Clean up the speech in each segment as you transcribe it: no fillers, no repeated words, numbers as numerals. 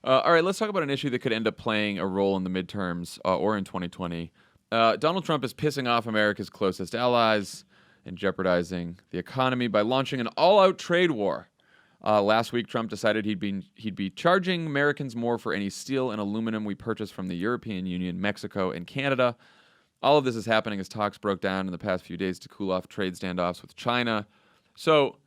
All right, let's talk about an issue that could end up playing a role in the midterms or in 2020. Donald Trump is pissing off America's closest allies and jeopardizing the economy by launching an all-out trade war. Last week, Trump decided he'd be charging Americans more for any steel and aluminum we purchase from the European Union, Mexico, and Canada. All of this is happening as talks broke down in the past few days to cool off trade standoffs with China. So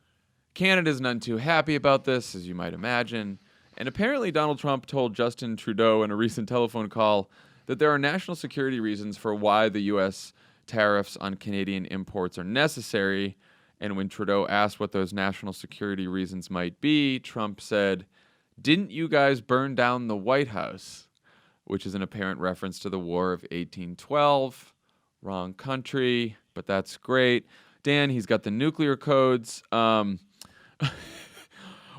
Canada's none too happy about this, as you might imagine. And apparently Donald Trump told Justin Trudeau in a recent telephone call that there are national security reasons for why the U.S. tariffs on Canadian imports are necessary. And when Trudeau asked what those national security reasons might be, Trump said, "Didn't you guys burn down the White House?" Which is an apparent reference to the War of 1812. Wrong country, but that's great. Dan, he's got the nuclear codes.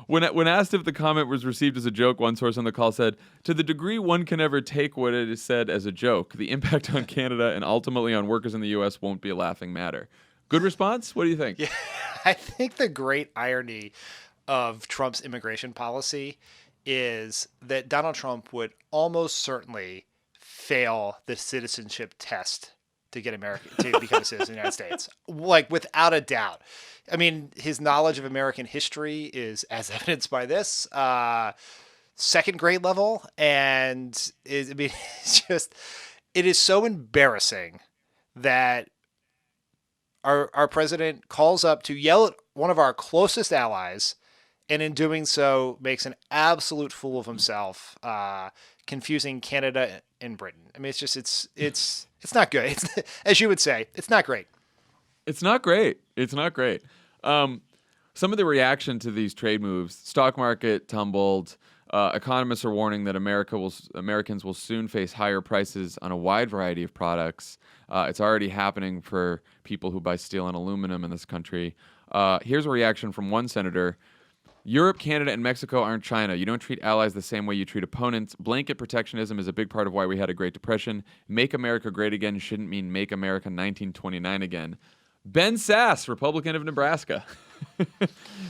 When asked if the comment was received as a joke, one source on the call said, "To the degree one can ever take what it is said as a joke, the impact on Canada and ultimately on workers in the U.S. won't be a laughing matter." Good response? What do you think? Yeah, I think the great irony of Trump's immigration policy is that Donald Trump would almost certainly fail the citizenship test to get America to become a citizen of the United States, like without a doubt. I mean, his knowledge of American history is, as evidenced by this, second grade level, and it is so embarrassing that our president calls up to yell at one of our closest allies, and in doing so makes an absolute fool of himself, confusing Canada and Britain. I mean, it's not good. It's, as you would say, it's not great. It's not great. It's not great. Some of the reaction to these trade moves: stock market tumbled. Economists are warning that Americans will soon face higher prices on a wide variety of products. It's already happening for people who buy steel and aluminum in this country. Here's a reaction from one senator. "Europe, Canada, and Mexico aren't China. You don't treat allies the same way you treat opponents. Blanket protectionism is a big part of why we had a Great Depression. Make America great again shouldn't mean make America 1929 again." Ben Sass, Republican of Nebraska.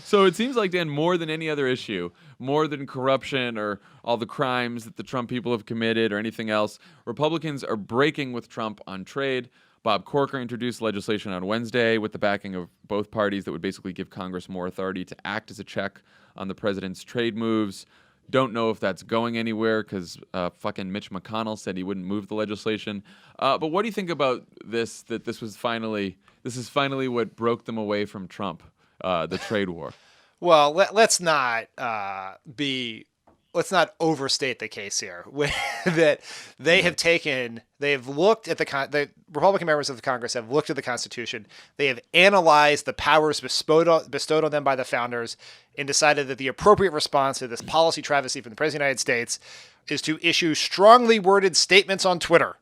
So it seems like, Dan, more than any other issue, more than corruption or all the crimes that the Trump people have committed or anything else, Republicans are breaking with Trump on trade. Bob Corker introduced legislation on Wednesday with the backing of both parties that would basically give Congress more authority to act as a check on the president's trade moves. Don't know if that's going anywhere because fucking Mitch McConnell said he wouldn't move the legislation. But what do you think about this, that this is finally what broke them away from Trump, the trade war? Well, let's not overstate the case here. That they've looked at the Republican members of the Congress have looked at the Constitution. They have analyzed the powers bestowed on them by the founders and decided that the appropriate response to this policy travesty from the President of the United States is to issue strongly worded statements on Twitter.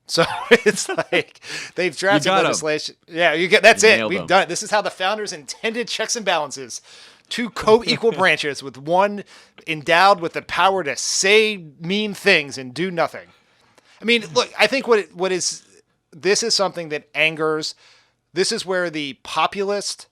So it's like they've drafted legislation. Yeah, that's it. We've done it. This is how the founders intended checks and balances. Two co-equal branches with one endowed with the power to say mean things and do nothing. I mean, look, I think this is something that angers. This is where the populist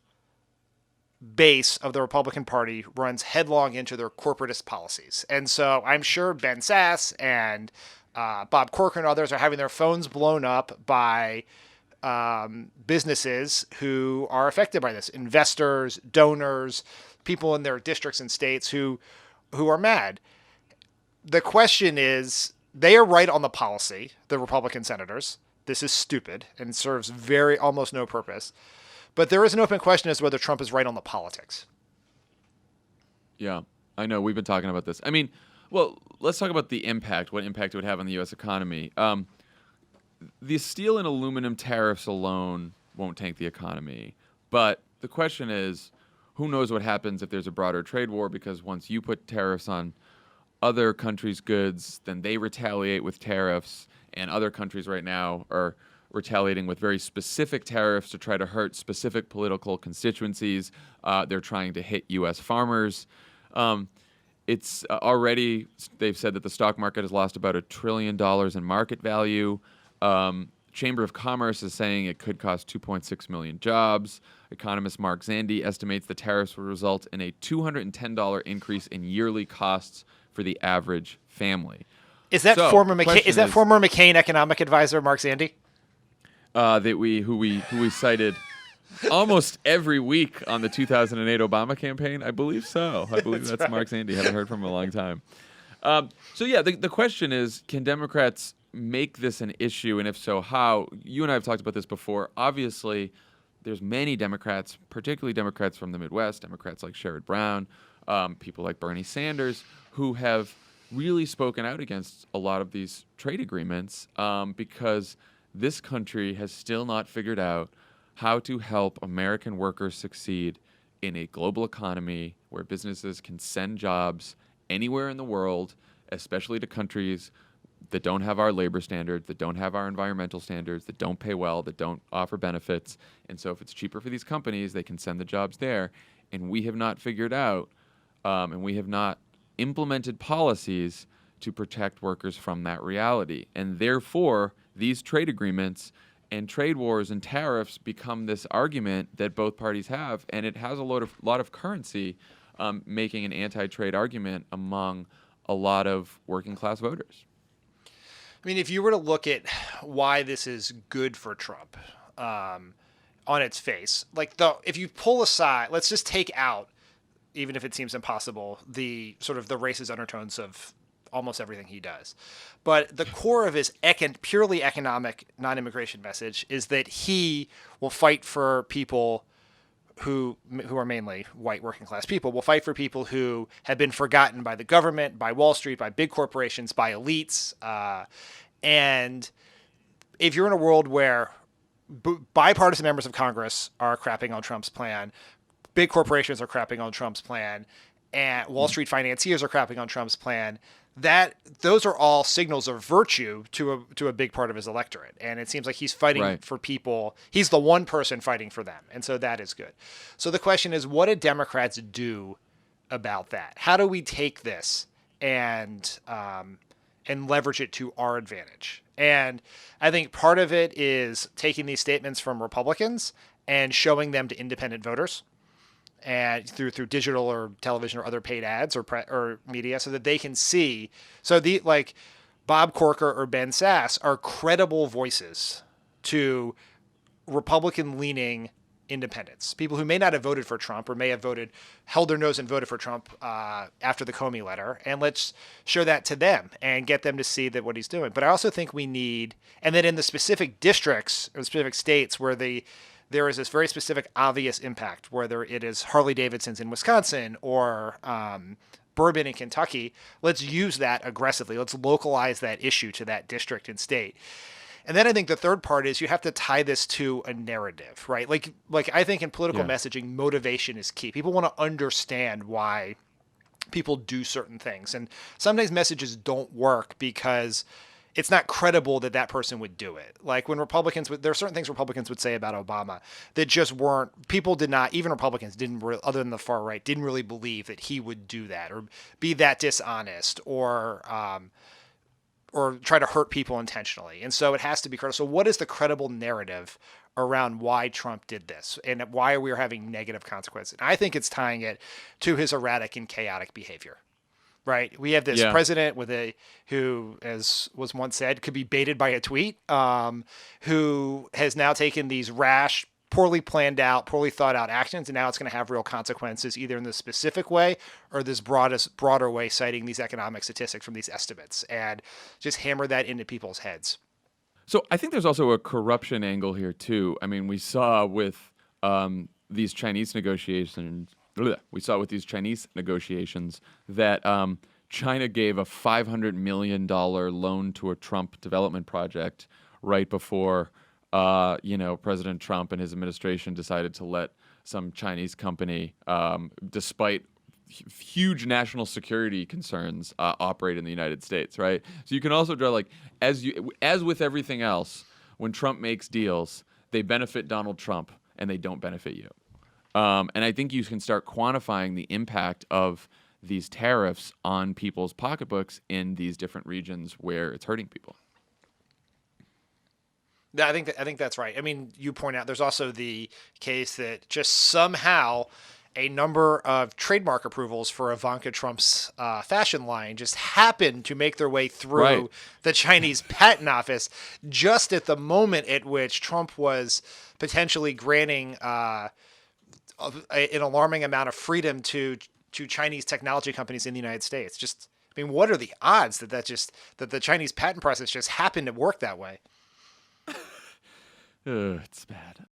base of the Republican Party runs headlong into their corporatist policies. And so I'm sure Ben Sass and Bob Corker and others are having their phones blown up by businesses who are affected by this. Investors, donors, people in their districts and states who are mad. The question is, they are right on the policy, the Republican senators. This is stupid and serves almost no purpose. But there is an open question as to whether Trump is right on the politics. Yeah, I know. We've been talking about this. I mean, well, let's talk about the impact, what impact it would have on the U.S. economy. The steel and aluminum tariffs alone won't tank the economy. But the question is, who knows what happens if there's a broader trade war? Because once you put tariffs on other countries' goods, then they retaliate with tariffs. And other countries right now are retaliating with very specific tariffs to try to hurt specific political constituencies. They're trying to hit U.S. farmers. It's already, they've said that the stock market has lost about $1 trillion in market value. Chamber of Commerce is saying it could cost 2.6 million jobs. Economist Mark Zandi estimates the tariffs will result in a $210 increase in yearly costs for the average family. Is that So, former the McCain? question Is that former McCain economic advisor Mark Zandi? who we cited almost every week on the 2008 Obama campaign? I believe so. I believe that's right. Mark Zandi. Haven't heard from him in a long time. So yeah, the question is, can Democrats make this an issue, and if so, how? You and I have talked about this before. Obviously, there's many Democrats, particularly Democrats from the Midwest, Democrats like Sherrod Brown, people like Bernie Sanders, who have really spoken out against a lot of these trade agreements because this country has still not figured out how to help American workers succeed in a global economy where businesses can send jobs anywhere in the world, especially to countries that don't have our labor standards, that don't have our environmental standards, that don't pay well, that don't offer benefits. And so if it's cheaper for these companies, they can send the jobs there. And we have not figured out, and we have not implemented policies to protect workers from that reality. And therefore, these trade agreements and trade wars and tariffs become this argument that both parties have, and it has a lot of currency, making an anti-trade argument among a lot of working class voters. I mean, if you were to look at why this is good for Trump, on its face, if you pull aside, let's just take out, even if it seems impossible, the sort of the racist undertones of almost everything he does. But the core of his purely economic non-immigration message is that he will fight for people who are mainly white working class people, will fight for people who have been forgotten by the government, by Wall Street, by big corporations, by elites. And if you're in a world where bipartisan members of Congress are crapping on Trump's plan, big corporations are crapping on Trump's plan, and Wall Street financiers are crapping on Trump's plan, those are all signals of virtue to a big part of his electorate. And it seems like he's fighting for people. He's the one person fighting for them. And so that is good. So the question is, what do Democrats do about that? How do we take this and leverage it to our advantage? And I think part of it is taking these statements from Republicans and showing them to independent voters, and through digital or television or other paid ads or media, so that they can see. So Bob Corker or Ben Sass are credible voices to Republican-leaning independents, people who may not have voted for Trump or may have held their nose and voted for Trump after the Comey letter. And let's show that to them and get them to see that what he's doing. But I also think we need, and then in the specific districts or specific states where there is this very specific, obvious impact, whether it is Harley-Davidsons in Wisconsin or bourbon in Kentucky, let's use that aggressively. Let's localize that issue to that district and state. And then I think the third part is you have to tie this to a narrative, right? Like I think in political messaging, motivation is key. People want to understand why people do certain things. And sometimes messages don't work because it's not credible that person would do it. Like when there are certain things Republicans would say about Obama that just weren't, people did not, even Republicans didn't, other than the far right, didn't really believe that he would do that or be that dishonest or try to hurt people intentionally. And so it has to be credible. So what is the credible narrative around why Trump did this and why we are having negative consequences? And I think it's tying it to his erratic and chaotic behavior. Right. We have this president who, as was once said, could be baited by a tweet, who has now taken these rash, poorly planned out, poorly thought out actions. And now it's going to have real consequences, either in this specific way or this broader way, citing these economic statistics from these estimates and just hammer that into people's heads. So I think there's also a corruption angle here, too. I mean, we saw with these Chinese negotiations. We saw with these Chinese negotiations that China gave a $500 million loan to a Trump development project right before, President Trump and his administration decided to let some Chinese company, despite huge national security concerns, operate in the United States, right? So you can also draw, as with everything else, when Trump makes deals, they benefit Donald Trump and they don't benefit you. And I think you can start quantifying the impact of these tariffs on people's pocketbooks in these different regions where it's hurting people. Yeah, I think that's right. I mean, you point out there's also the case that just somehow a number of trademark approvals for Ivanka Trump's fashion line just happened to make their way through the Chinese patent office just at the moment at which Trump was potentially granting an alarming amount of freedom to Chinese technology companies in the United States. Just, I mean, what are the odds that the Chinese patent process just happened to work that way? It's bad.